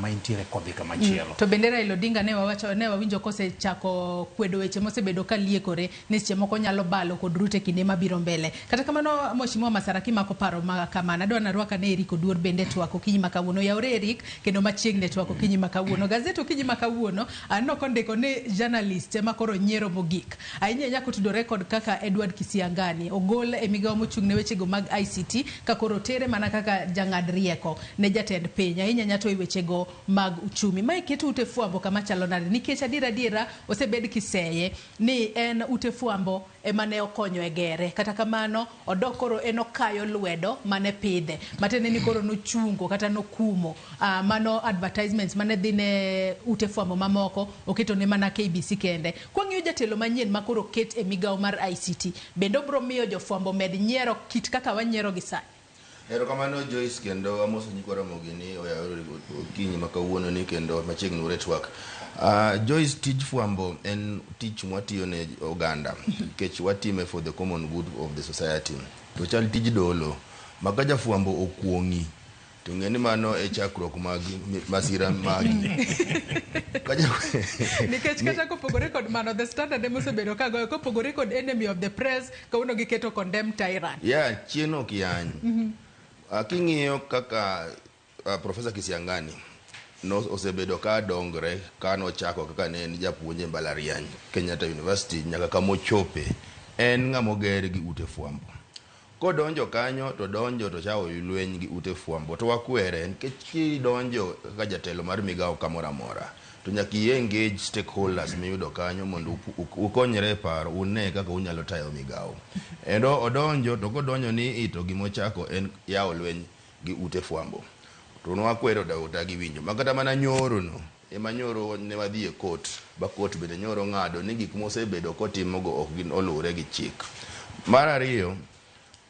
kama intiere kodhi kama chielo. To bende Raila Odinga ne wawinjo kose chako kwedo weche mosebedo ka liekore ni seche moko nyalo balo kod rute kinde mabiro mbele. Kata kamano Mheshimiwa Masaraki mako paro ma kamana adwa narwaka ne Eric Oduor bende twako kinyi makawuono yaore Eric kendo machiegne twako kinyi makawuono gazeto kinyi makawuono anno kondiko ne journalist ema koro nyiero mogik ahinya nyako tudore kod kaka Edward Kisiangani ogol e migawo mochung' ne wechego mag ICT ka koro tere mana kaka jang'ad rieko ne jatend piny ahinya nyato e wechego mag uchumi ma iketo ute fwambo kama chalo nade nikech adiera osebed kiseye ni en ute fwambo ema ne okonyo e gere kata kamano odok koro enokayo lwedo mane pidhe matene ni koro nochungo kata nokumo mano advertisements mane dhine ute fwambo mamoko oketo ne mana KBC kende kwang'iyo jatelo manyien makoro ket e migawo mar ICT bendo bro miyo jofwambo med nyiero kit kaka wanyiero gi sani. Erokamano Joyce kendo amoso nyikwara mogini oyawore kinyi makawuono ni kendo machiegni ure twak. Joyce, tij fwambo en tich mwatiyo ne oganda nikech watime for the common good of the society. To chal tij dolo maka jafwambo okuong'i to ng'eni mano e chakruok mag masira magi. Nikech kata kopogore kod mano the standard emosebedo ka goyo kopogore kod enemy of the press kauno giketo condemn tyrant. Chieno kiany. King'iyo kaka Professor Kisiangani no osebedo ka dongre ka nochako kaka ne en japuonje mbalariany Kenyatta University nyaka kamo chope en ng'amo ger gi ute fwambo. Kodonjo kanyo to donjo to chao lweny gi ute fwambo to wakwere nikech kidonjo kaka jatelo mar migawo kamora mora to nyaka engage stakeholders miyudo kanyo mondo ukonyre paro une kaka unyalo tayo migawo. Endo odonjo to kodonjo ni ito gimochako en yawo lweny gi ute fwambo. To no wakwero da gi winjo makata mana nyoro no ema nyoro ne wadhi e court ba court bende nyoro ng'ado ni gik mosebedo kotimogo ok gin olure gi chik. Mar ariyo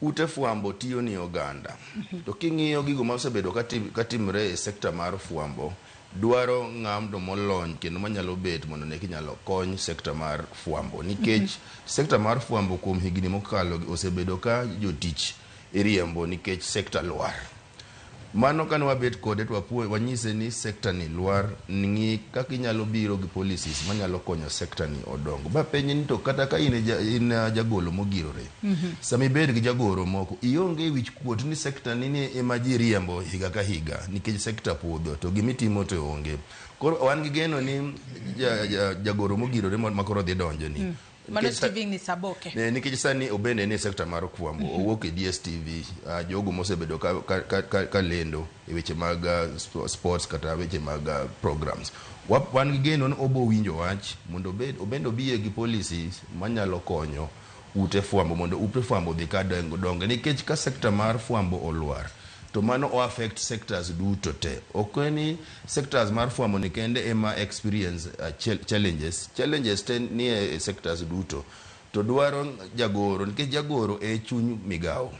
ute fwambo tiyo ni oganda. To king'iyo gigo mosebedo katimre e sekta mar fwambo dwaro ng'amdo molony kendo manyalo bet mondo ne kinyalo kony sekta mar fwambo nikech sekta mar fwambo kuom higni mokalo osebedo ka jotich iriembo nikech sekta lwar. Mano kan wabet kode to wanyise ni sekta ni lwar ningi kaka inyalo biro gi policies manyalo konyo sekta ni odongo. Ba penye ni to kata ka in jagolo mogirore. Sami bed gi jagoro moko ionge wich kuot ni sekta ni ema ji riembo higa ka higa nikech sekta podho to gimitimo to onge. Koro wan gi geno ni jagoro mogirore makoro dhi donjo ni. Mano TV ni Saboke. Nikech sani obende ni sekta mar fwambo owuok e DSTV jogo mosebedo ka lendo e weche mag sports kata weche mag programs. Wan gi geno ni obo winjo wach mondo obendo biye gi policies manyalo konyo ute fwambo mondo ute fwambo dhi ka dongo nikech ka sekta mar fwambo olwar to mano o affect sectors duto te. Okweni sectors mar fwambo ni kende ema experience challenges ten ni e sectors duto. To dwaro jagoro nikech jagoro e chuny migawo.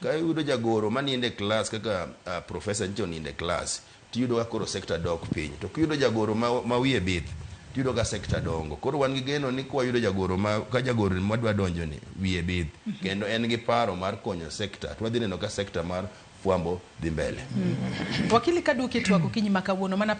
Ka yudo jagoro maniende class kaka professor ncho niende class tiyudo akoro sector dok piny. To kiyudo jagoro ma wiye bith tiyudo ka sector dongo. Koro wan gi geno ni kwa yudo jagoro ka jagoro madwa donjo ni wiye bith kendo en gi paro mar konyo sector. To wadhi neno ka sector mar fwambo dhi mbele. Wakili Kaduki twako kinyi makawuono mana